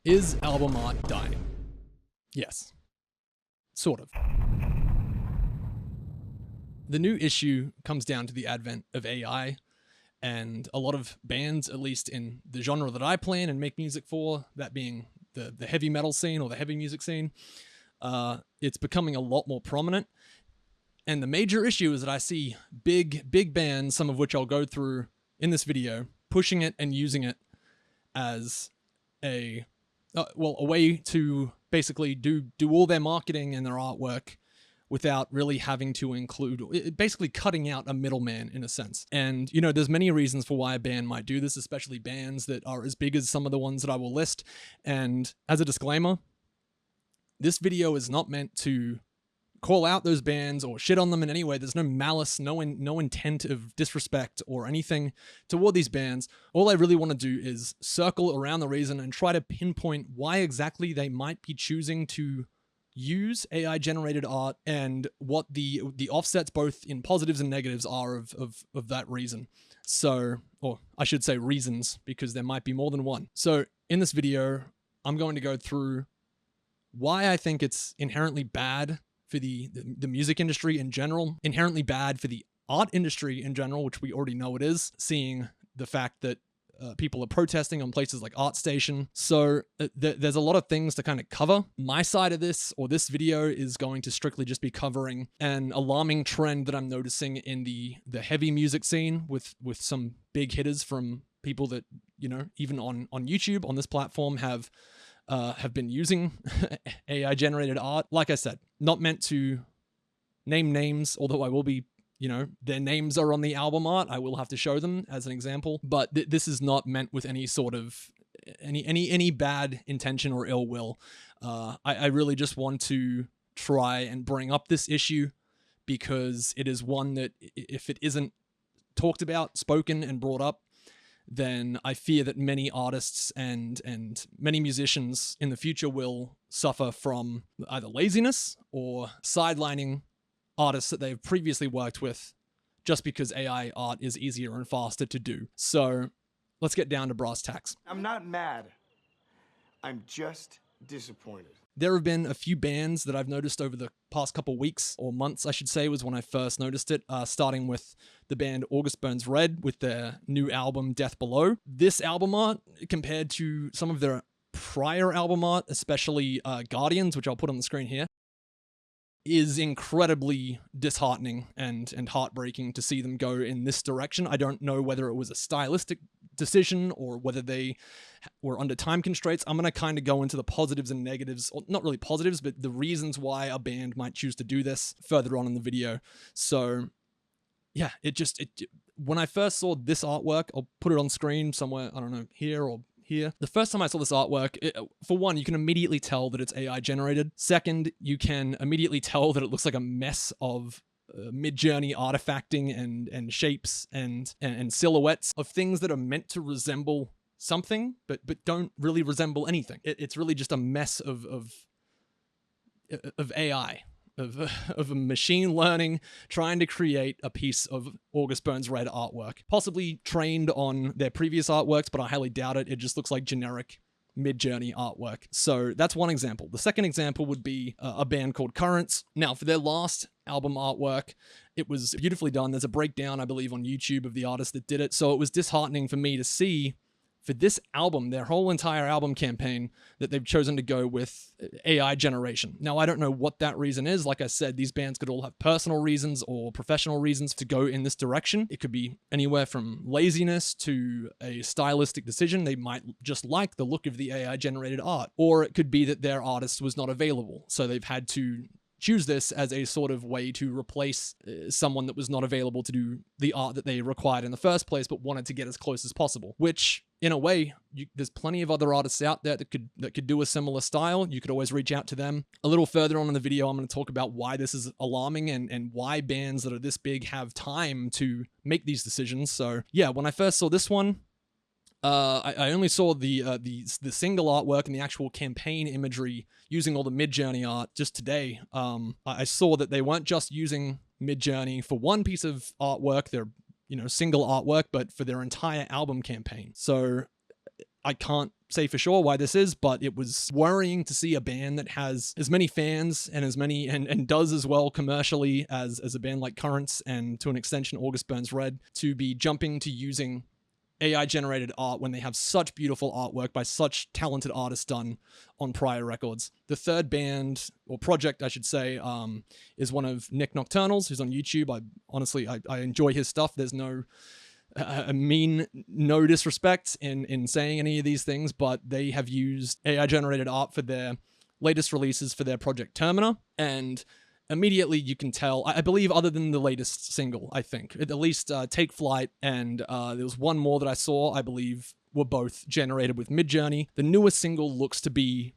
Is album art dying? Yes. Sort of. The new issue comes down to the advent of AI, and a lot of bands, at least in the genre that I play in and make music for, that being the heavy metal scene or the heavy music scene, it's becoming a lot more prominent. And the major issue is that I see big bands, some of which I'll go through in this video, pushing it and using it as a way to basically do all their marketing and their artwork without really having to include, basically cutting out a middleman in a sense. And, you know, there's many reasons for why a band might do this, especially bands that are as big as some of the ones that I will list. And as a disclaimer, this video is not meant to call out those bands or shit on them in any way. There's no malice, no intent of disrespect or anything toward these bands. All I really want to do is circle around the reason and try to pinpoint why exactly they might be choosing to use AI generated art and what the offsets both in positives and negatives are of that reason. So, or I should say reasons, because there might be more than one. So in this video, I'm going to go through why I think it's inherently bad for the music industry in general, inherently bad for the art industry in general, which we already know it is, seeing the fact that people are protesting on places like ArtStation. So there's a lot of things to kind of cover. My side of this, or this video, is going to strictly just be covering an alarming trend that I'm noticing in the heavy music scene with some big hitters from people that, you know, even on YouTube, on this platform, have been using AI generated art. Like I said, not meant to name names, although I will be, you know, their names are on the album art. I will have to show them as an example, but this is not meant with any sort of any bad intention or ill will. I really just want to try and bring up this issue because it is one that if it isn't talked about, spoken, and brought up, then I fear that many artists and many musicians in the future will suffer from either laziness or sidelining artists that they've previously worked with just because AI art is easier and faster to do. So let's get down to brass tacks. I'm not mad. I'm just disappointed. There have been a few bands that I've noticed over the past couple weeks, or months I should say, was when I first noticed it, starting with the band August Burns Red with their new album Death Below. This album art, compared to some of their prior album art, especially Guardians, which I'll put on the screen here, is incredibly disheartening and heartbreaking to see them go in this direction. I don't know whether it was a stylistic decision or whether they were under time constraints. I'm going to kind of go into the positives and negatives, or not really positives, but the reasons why a band might choose to do this further on in the video. So yeah, when I first saw this artwork, I'll put it on screen somewhere, I don't know, here or here. The first time I saw this artwork, for one, you can immediately tell that it's AI generated. Second, you can immediately tell that it looks like a mess of midjourney artifacting and shapes and silhouettes of things that are meant to resemble something, but don't really resemble anything. It's really just a mess of AI. Of a machine learning trying to create a piece of August Burns Red artwork, possibly trained on their previous artworks, but I highly doubt it. It just looks like generic midjourney artwork. So that's one example. The second example would be a band called Currents. Now, for their last album artwork, it was beautifully done. There's a breakdown, I believe, on YouTube of the artist that did it. So it was disheartening for me to see for this album, their whole entire album campaign, that they've chosen to go with AI generation. Now, I don't know what that reason is. Like I said, these bands could all have personal reasons or professional reasons to go in this direction. It could be anywhere from laziness to a stylistic decision. They might just like the look of the AI generated art, or it could be that their artist was not available, so they've had to choose this as a sort of way to replace someone that was not available to do the art that they required in the first place, but wanted to get as close as possible. Which, in a way, there's plenty of other artists out there that could do a similar style. You could always reach out to them. A little further on in the video, I'm going to talk about why this is alarming and why bands that are this big have time to make these decisions. So yeah, when I first saw this one, I only saw the single artwork and the actual campaign imagery using all the Midjourney art just today. I saw that they weren't just using Midjourney for one piece of artwork, their single artwork, but for their entire album campaign. So I can't say for sure why this is, but it was worrying to see a band that has as many fans and as many and does as well commercially as a band like Currents and to an extension August Burns Red to be jumping to using AI generated art when they have such beautiful artwork by such talented artists done on prior records. The third band, or project I should say, is one of Nick Nocturnal's, who's on YouTube. I enjoy his stuff. There's no no disrespect in saying any of these things, but they have used AI generated art for their latest releases for their project Termina, and immediately you can tell, I believe other than the latest single, I think, at least Take Flight and there was one more that I saw, I believe were both generated with midjourney. The newest single looks to be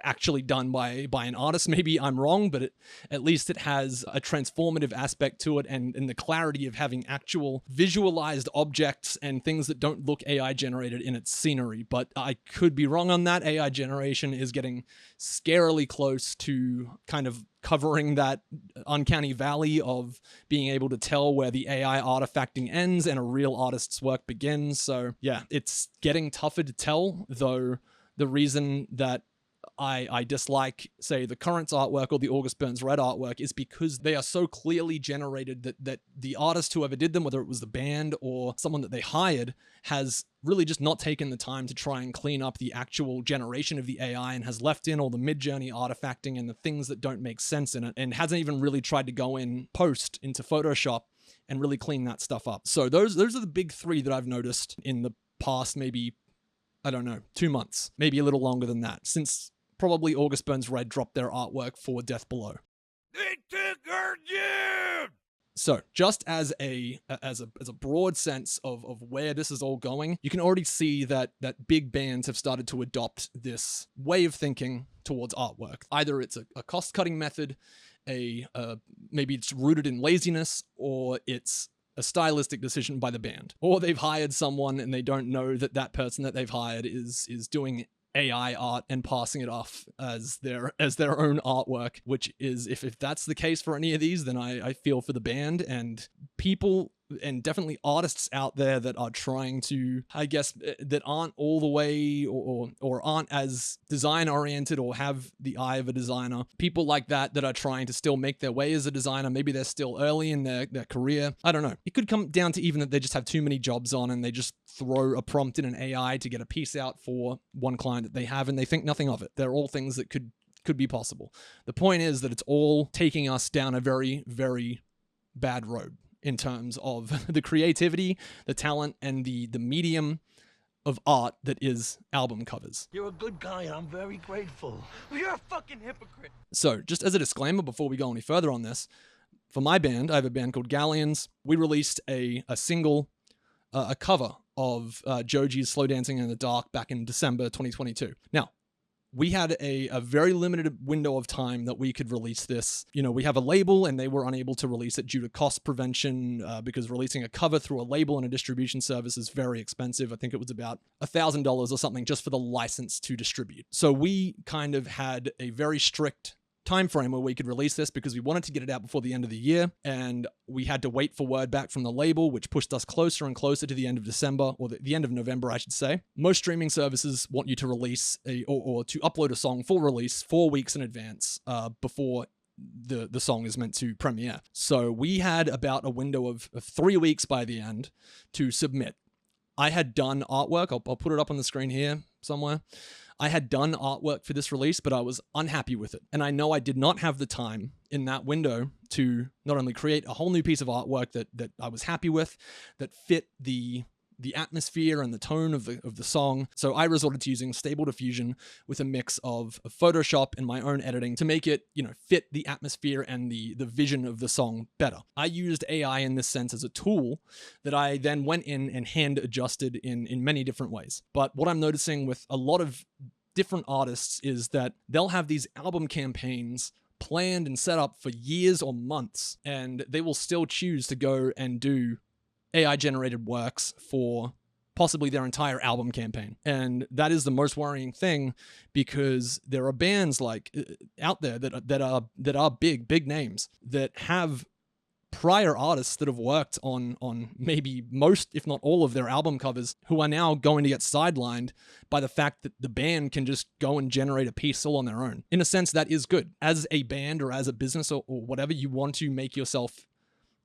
actually done by an artist. Maybe I'm wrong, but at least it has a transformative aspect to it and the clarity of having actual visualized objects and things that don't look AI generated in its scenery. But I could be wrong on that. AI generation is getting scarily close to kind of covering that uncanny valley of being able to tell where the AI artifacting ends and a real artist's work begins. So yeah, it's getting tougher to tell, though the reason that I dislike, say, the Currents artwork or the August Burns Red artwork is because they are so clearly generated that the artist, whoever did them, whether it was the band or someone that they hired, has really just not taken the time to try and clean up the actual generation of the AI and has left in all the mid-journey artifacting and the things that don't make sense in it, and hasn't even really tried to go in post into Photoshop and really clean that stuff up. So those are the big three that I've noticed in the past, maybe, I don't know, 2 months, maybe a little longer than that, since probably August Burns Red dropped their artwork for Death Below. They took our dude! So just as a broad sense of where this is all going, you can already see that big bands have started to adopt this way of thinking towards artwork. Either it's a cost-cutting method, maybe it's rooted in laziness, or it's a stylistic decision by the band. Or they've hired someone and they don't know that person that they've hired is doing AI art and passing it off as their own artwork, which is, if that's the case for any of these, then I feel for the band and people and definitely artists out there that are trying to, I guess, that aren't all the way or aren't as design oriented or have the eye of a designer. People like that are trying to still make their way as a designer. Maybe they're still early in their career. I don't know. It could come down to even that they just have too many jobs on and they just throw a prompt in an AI to get a piece out for one client that they have and they think nothing of it. They're all things that could be possible. The point is that it's all taking us down a very, very bad road in terms of the creativity, the talent, and the medium of art that is album covers. You're a good guy and I'm very grateful. You're a fucking hypocrite. So just as a disclaimer before we go any further on this, for my band, I have a band called Galleons. We released a single, a cover of Joji's Slow Dancing in the Dark back in December 2022. Now, we had a very limited window of time that we could release this. You know, we have a label and they were unable to release it due to cost prevention because releasing a cover through a label and a distribution service is very expensive. I think it was about $1,000 or something just for the license to distribute. So we kind of had a very strict time frame where we could release this because we wanted to get it out before the end of the year, and we had to wait for word back from the label, which pushed us closer and closer to the end of December, or the end of November, I should say. Most streaming services want you to release or to upload a song for release 4 weeks in advance before the song is meant to premiere. So we had about a window of 3 weeks by the end to submit. I had done artwork. I'll put it up on the screen here somewhere. I had done artwork for this release, but I was unhappy with it. And I know I did not have the time in that window to not only create a whole new piece of artwork that I was happy with, that fit the atmosphere and the tone of the song. So I resorted to using Stable Diffusion with a mix of Photoshop and my own editing to make it, fit the atmosphere and the vision of the song better. I used AI in this sense as a tool that I then went in and hand adjusted in many different ways. But what I'm noticing with a lot of different artists is that they'll have these album campaigns planned and set up for years or months, and they will still choose to go and do AI generated works for possibly their entire album campaign. And that is the most worrying thing, because there are bands like out there that are big names that have prior artists that have worked on maybe most, if not all, of their album covers, who are now going to get sidelined by the fact that the band can just go and generate a piece all on their own. In a sense, that is good. As a band or as a business or whatever, you want to make yourself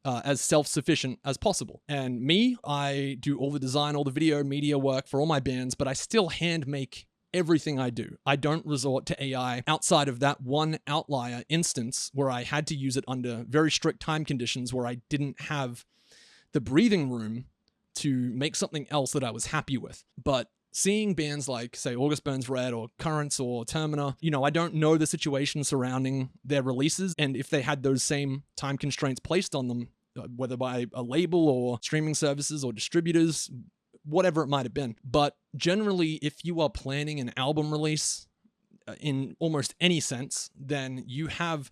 as self-sufficient as possible. And me, I do all the design, all the video, media work for all my bands, but I still hand make everything I do. I don't resort to AI outside of that one outlier instance where I had to use it under very strict time conditions where I didn't have the breathing room to make something else that I was happy with. But seeing bands like, say, August Burns Red or Currents or Termina, I don't know the situation surrounding their releases and if they had those same time constraints placed on them, whether by a label or streaming services or distributors, whatever it might have been. But generally, if you are planning an album release in almost any sense, then you have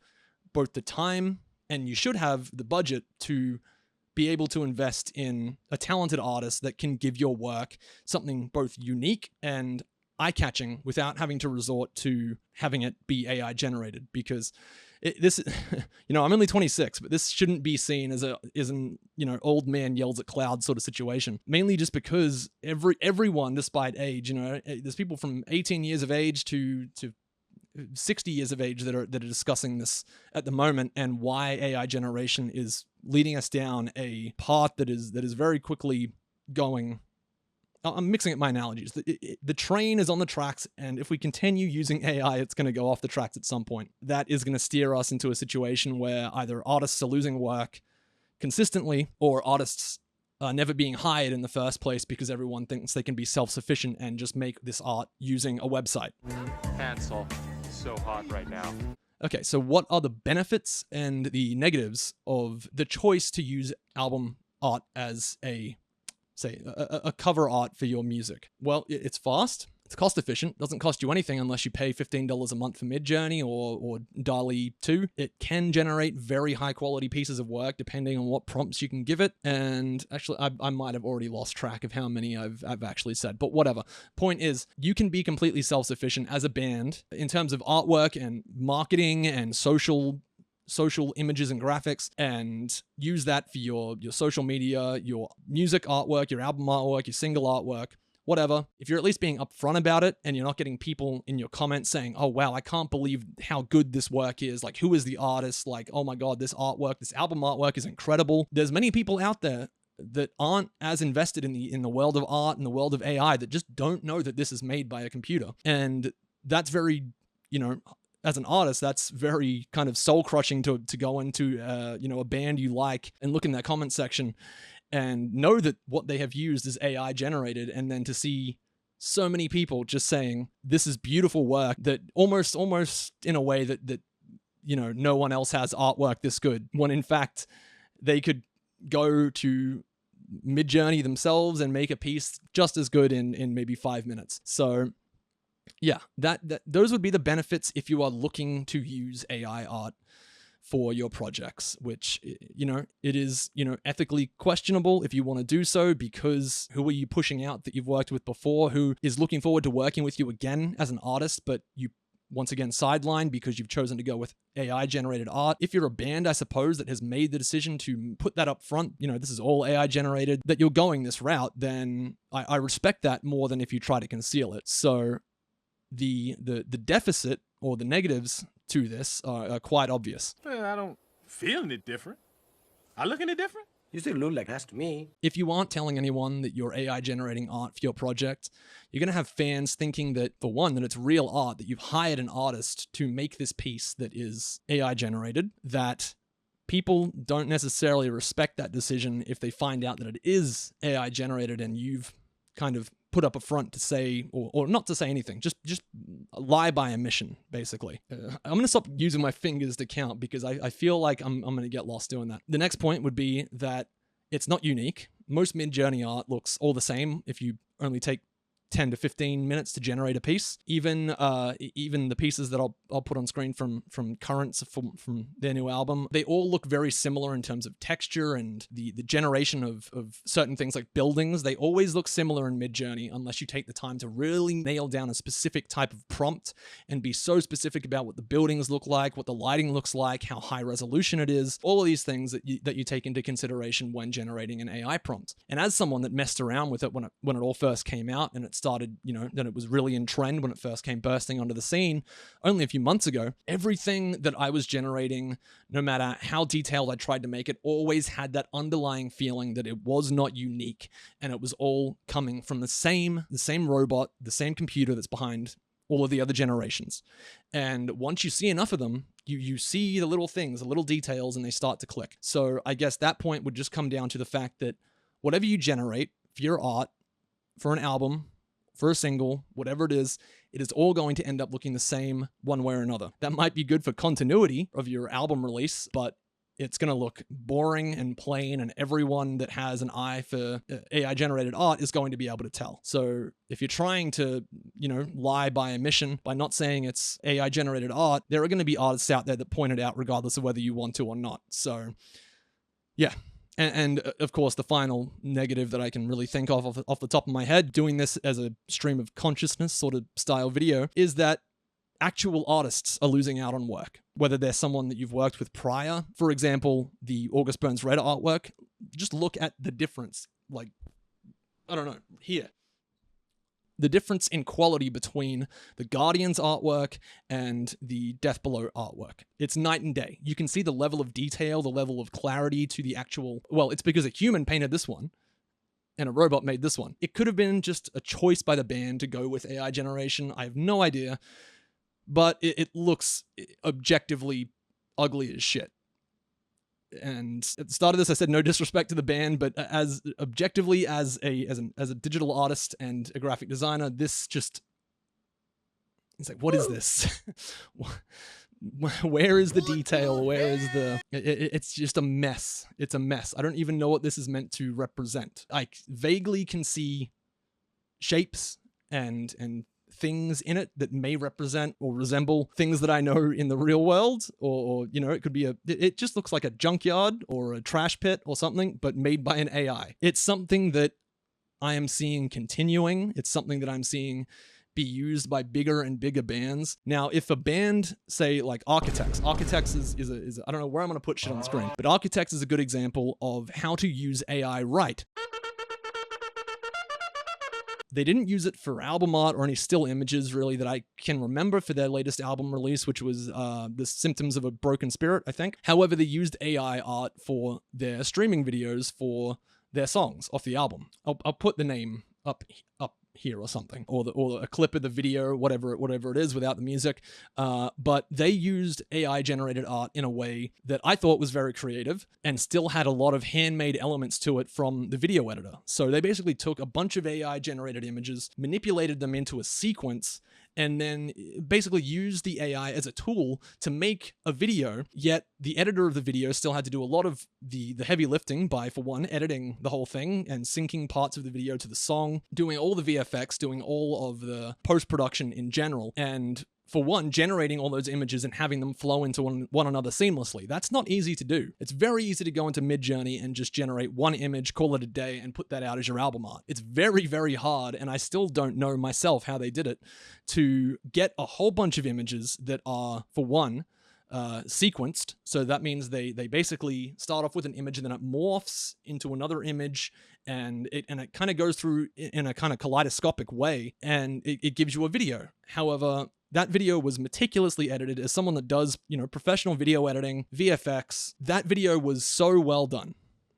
both the time and you should have the budget to be able to invest in a talented artist that can give your work something both unique and eye-catching without having to resort to having it be AI generated. Because I'm only 26, but this shouldn't be seen as an old man yells at clouds sort of situation. Mainly just because everyone, despite age, there's people from 18 years of age to 60 years of age that are discussing this at the moment, and why AI generation is leading us down a path that is very quickly going. I'm mixing up my analogies. The train is on the tracks, and if we continue using AI, it's going to go off the tracks at some point. That is going to steer us into a situation where either artists are losing work consistently, or artists are never being hired in the first place because everyone thinks they can be self-sufficient and just make this art using a website. Hansel, so hot right now. Okay, so what are the benefits and the negatives of the choice to use album art as a cover art for your music? Well, it's fast, it's cost efficient, doesn't cost you anything unless you pay $15 a month for Midjourney or DALL-E 2. It can generate very high quality pieces of work depending on what prompts you can give it. And actually, I might have already lost track of how many I've actually said, but whatever. Point is, you can be completely self-sufficient as a band in terms of artwork and marketing and social images and graphics, and use that for your social media, your music artwork, your album artwork, your single artwork, whatever. If you're at least being upfront about it and you're not getting people in your comments saying, oh wow, I can't believe how good this work is, like who is the artist, like oh my god, this album artwork is incredible. There's many people out there that aren't as invested in the world of art and the world of AI that just don't know that this is made by a computer. And that's very, as an artist, that's very kind of soul-crushing to go into, a band you like and look in that comment section and know that what they have used is AI generated, and then to see so many people just saying, this is beautiful work, that almost in a way that no one else has artwork this good, when in fact they could go to Midjourney themselves and make a piece just as good in maybe 5 minutes. So yeah, those would be the benefits if you are looking to use AI art for your projects, which, it is, ethically questionable if you want to do so, because who are you pushing out that you've worked with before, who is looking forward to working with you again as an artist, but you once again sidelined because you've chosen to go with AI generated art. If you're a band, I suppose, that has made the decision to put that up front, this is all AI generated, that you're going this route, then I respect that more than if you try to conceal it. So the deficit or the negatives to this are quite obvious. Well, I don't feel any different. I look any different? You still look like us to me. If you aren't telling anyone that you're AI generating art for your project, you're going to have fans thinking that, for one, that it's real art, that you've hired an artist to make this piece that is AI generated, that people don't necessarily respect that decision if they find out that it is AI generated and you've kind of put up a front to say, or not to say anything, just lie by omission, basically. I'm going to stop using my fingers to count because I feel like I'm going to get lost doing that. The next point would be that it's not unique. Most Midjourney art looks all the same if you only take 10 to 15 minutes to generate a piece. Even the pieces that I'll put on screen from Currents from their new album, they all look very similar in terms of texture and the generation of certain things like buildings. They always look similar in Midjourney unless you take the time to really nail down a specific type of prompt and be so specific about what the buildings look like, what the lighting looks like, how high resolution it is, all of these things that you take into consideration when generating an AI prompt. And as someone that messed around with it when it all first came out and it started, then it was really in trend when it first came bursting onto the scene only a few months ago, everything that I was generating, no matter how detailed I tried to make it, always had that underlying feeling that it was not unique and it was all coming from the same robot, the same computer that's behind all of the other generations. And once you see enough of them, you see the little things, the little details, and they start to click. So I guess that point would just come down to the fact that whatever you generate for your art, for an album, for a single, whatever it is all going to end up looking the same one way or another. That might be good for continuity of your album release, but it's going to look boring and plain, and everyone that has an eye for AI generated art is going to be able to tell. So if you're trying to, lie by omission by not saying it's AI generated art, there are going to be artists out there that point it out regardless of whether you want to or not. So yeah. And of course, the final negative that I can really think of off the top of my head, doing this as a stream of consciousness sort of style video, is that actual artists are losing out on work, whether they're someone that you've worked with prior. For example, the August Burns Red artwork, just look at the difference. Like, I don't know, here. The difference in quality between the Guardians artwork and the Death Below artwork. It's night and day. You can see the level of detail, the level of clarity to the actual... Well, it's because a human painted this one and a robot made this one. It could have been just a choice by the band to go with AI generation. I have no idea. But it looks objectively ugly as shit. And at the start of this, I said no disrespect to the band, but as objectively as a digital artist and a graphic designer, this just, it's like, what is this? Where is the detail? Where is the... It's just a mess. It's a mess. I don't even know what this is meant to represent. I vaguely can see shapes and things in it that may represent or resemble things that I know in the real world, or it could be it just looks like a junkyard or a trash pit or something, but made by an AI. It's something that I am seeing continuing. It's something that I'm seeing be used by bigger and bigger bands. Now, if a band, say like Architects is I don't know where I'm going to put shit on the screen, but Architects is a good example of how to use AI right. They didn't use it for album art or any still images, really, that I can remember for their latest album release, which was The Symptoms of a Broken Spirit, I think. However, they used AI art for their streaming videos for their songs off the album. I'll put the name up here or something, or a clip of the video, whatever it is, without the music. But they used AI generated art in a way that I thought was very creative and still had a lot of handmade elements to it from the video editor. So they basically took a bunch of AI generated images, manipulated them into a sequence, and then basically used the AI as a tool to make a video, yet the editor of the video still had to do a lot of the heavy lifting by, for one, editing the whole thing and syncing parts of the video to the song, doing all the VFX, doing all of the post-production in general, and for one, generating all those images and having them flow into one another seamlessly. That's not easy to do. It's very easy to go into Midjourney and just generate one image, call it a day, and put that out as your album art. It's very, very hard, and I still don't know myself how they did it, to get a whole bunch of images that are, for one, sequenced. So that means they basically start off with an image and then it morphs into another image, and it kind of goes through in a kind of kaleidoscopic way, and it gives you a video. However, that video was meticulously edited. As someone that does, professional video editing, VFX, that video was so well done.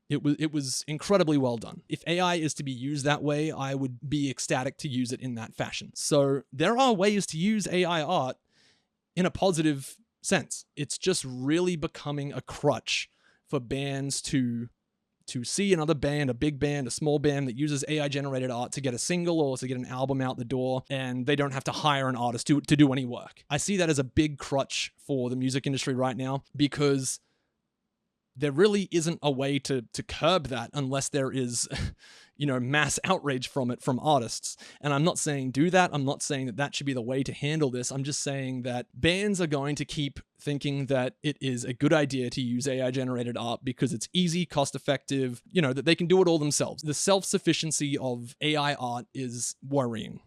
It was incredibly well done. If AI is to be used that way, I would be ecstatic to use it in that fashion. So there are ways to use AI art in a positive sense. It's just really becoming a crutch for bands to see another band, a big band, a small band that uses AI generated art to get a single or to get an album out the door, and they don't have to hire an artist to do any work. I see that as a big crutch for the music industry right now, because there really isn't a way to curb that unless there is, mass outrage from it from artists. And I'm not saying do that. I'm not saying that that should be the way to handle this. I'm just saying that bands are going to keep thinking that it is a good idea to use AI generated art because it's easy, cost effective, that they can do it all themselves. The self-sufficiency of AI art is worrying.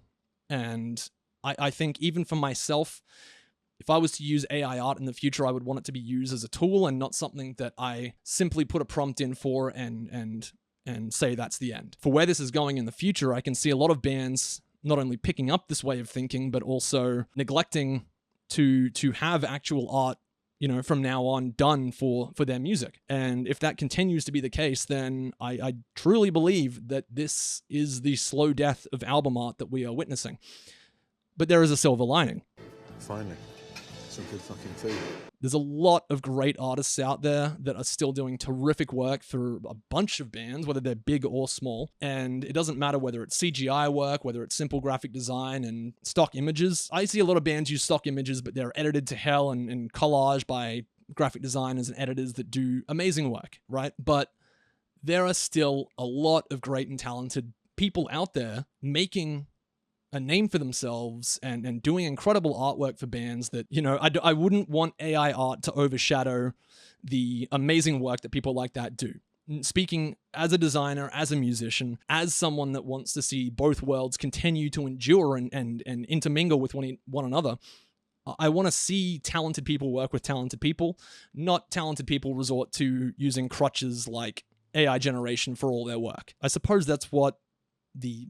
And I think even for myself, if I was to use AI art in the future, I would want it to be used as a tool and not something that I simply put a prompt in for and say that's the end. For where this is going in the future, I can see a lot of bands not only picking up this way of thinking, but also neglecting to have actual art, from now on done for their music. And if that continues to be the case, then I truly believe that this is the slow death of album art that we are witnessing. But there is a silver lining. Finally, some good fucking food. There's a lot of great artists out there that are still doing terrific work for a bunch of bands, whether they're big or small. And it doesn't matter whether it's CGI work, whether it's simple graphic design and stock images. I see a lot of bands use stock images, but they're edited to hell and collage by graphic designers and editors that do amazing work, right? But there are still a lot of great and talented people out there making a name for themselves and doing incredible artwork for bands that, I wouldn't want AI art to overshadow the amazing work that people like that do. Speaking as a designer, as a musician, as someone that wants to see both worlds continue to endure and intermingle with one another, I want to see talented people work with talented people, not talented people resort to using crutches like AI generation for all their work. I suppose that's what the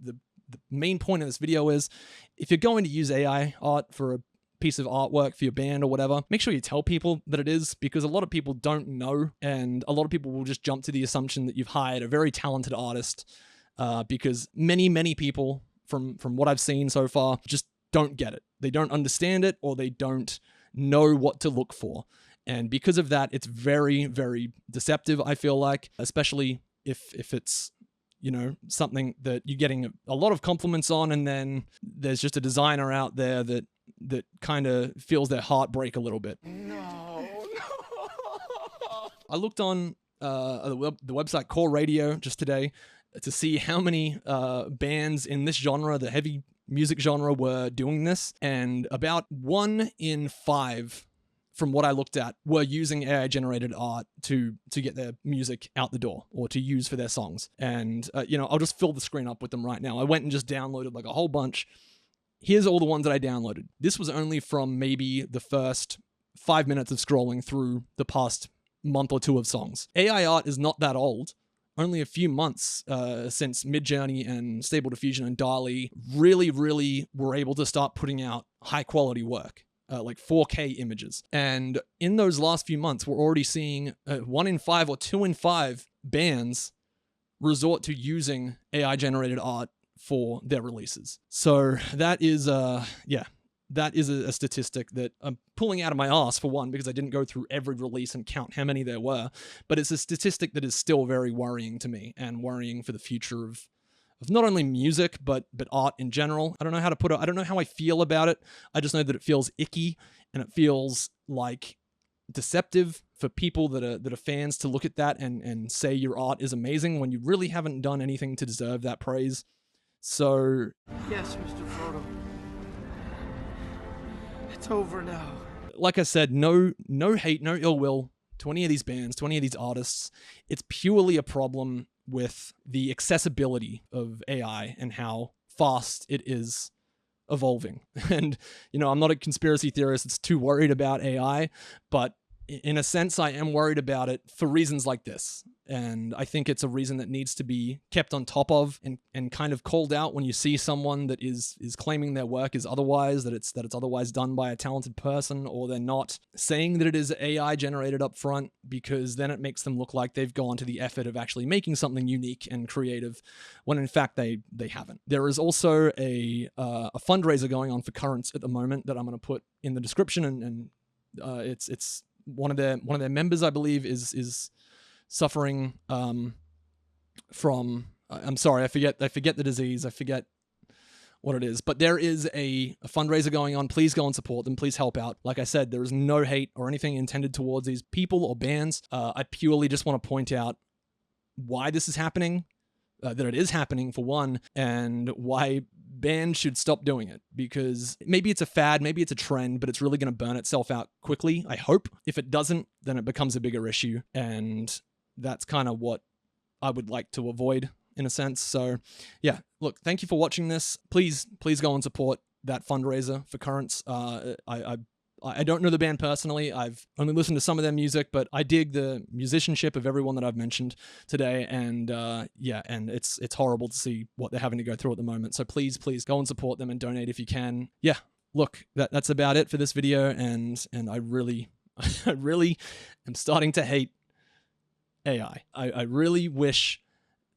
main point of this video is. If you're going to use AI art for a piece of artwork for your band or whatever, make sure you tell people that it is, because a lot of people don't know, and a lot of people will just jump to the assumption that you've hired a very talented artist, because many people from what I've seen so far just don't get it. They don't understand it, or they don't know what to look for. And because of that, it's very, very deceptive, I feel like, especially if it's something that you're getting a lot of compliments on, and then there's just a designer out there that kind of feels their heart break a little bit. No. I looked on the website Core Radio just today to see how many bands in this genre, the heavy music genre, were doing this, and about 1 in 5, from what I looked at, were using AI-generated art to get their music out the door or to use for their songs. And, I'll just fill the screen up with them right now. I went and just downloaded like a whole bunch. Here's all the ones that I downloaded. This was only from maybe the first 5 minutes of scrolling through the past month or two of songs. AI art is not that old. Only a few months since Midjourney and Stable Diffusion and DALL-E really were able to start putting out high-quality work. Like 4K images. And in those last few months, we're already seeing 1 in 5 or 2 in 5 bands resort to using AI-generated art for their releases. So that is, that is a statistic that I'm pulling out of my ass, for one, because I didn't go through every release and count how many there were. But it's a statistic that is still very worrying to me, and worrying for the future of not only music, but art in general. I don't know how to put it. I don't know how I feel about it. I just know that it feels icky, and it feels like deceptive for people that are fans to look at that and say your art is amazing when you really haven't done anything to deserve that praise. So Yes, Mr. Frodo. It's over now. like I said, no hate, no ill will to any of these bands, to any of these artists. It's purely a problem with the accessibility of AI and how fast it is evolving. And, I'm not a conspiracy theorist that's too worried about AI, but in a sense, I am worried about it for reasons like this. And I think it's a reason that needs to be kept on top of and kind of called out when you see someone that is claiming their work is otherwise, that it's otherwise done by a talented person, or they're not saying that it is AI generated up front, because then it makes them look like they've gone to the effort of actually making something unique and creative, when in fact they haven't. There is also a fundraiser going on for Currents at the moment that I'm going to put in the description, and it's one of their members, I believe, is suffering from I'm sorry, I forget the disease, I forget what it is, but there is a fundraiser going on. Please go and support them. Please help out. Like I said, there is no hate or anything intended towards these people or bands. I purely just want to point out why this is happening, that it is happening for one, and why bands should stop doing it, because maybe it's a fad, maybe it's a trend, but it's really going to burn itself out quickly, I hope. If it doesn't, then it becomes a bigger issue, and that's kind of what I would like to avoid in a sense. So yeah, look, thank you for watching this. Please go and support that fundraiser for Currents. I don't know the band personally. I've only listened to some of their music, but I dig the musicianship of everyone that I've mentioned today. And yeah, and it's horrible to see what they're having to go through at the moment. So please go and support them and donate if you can. Yeah, look, that's about it for this video. And I really am starting to hate AI. I really wish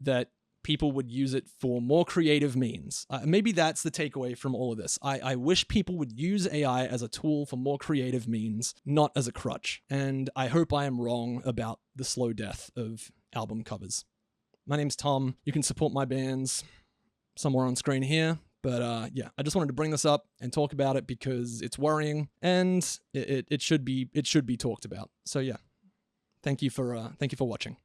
that people would use it for more creative means. Maybe that's the takeaway from all of this. I wish people would use AI as a tool for more creative means, not as a crutch. And I hope I am wrong about the slow death of album covers. My name's Tom. You can support my bands somewhere on screen here. But yeah, I just wanted to bring this up and talk about it because it's worrying, and it should be talked about. So yeah, thank you for watching.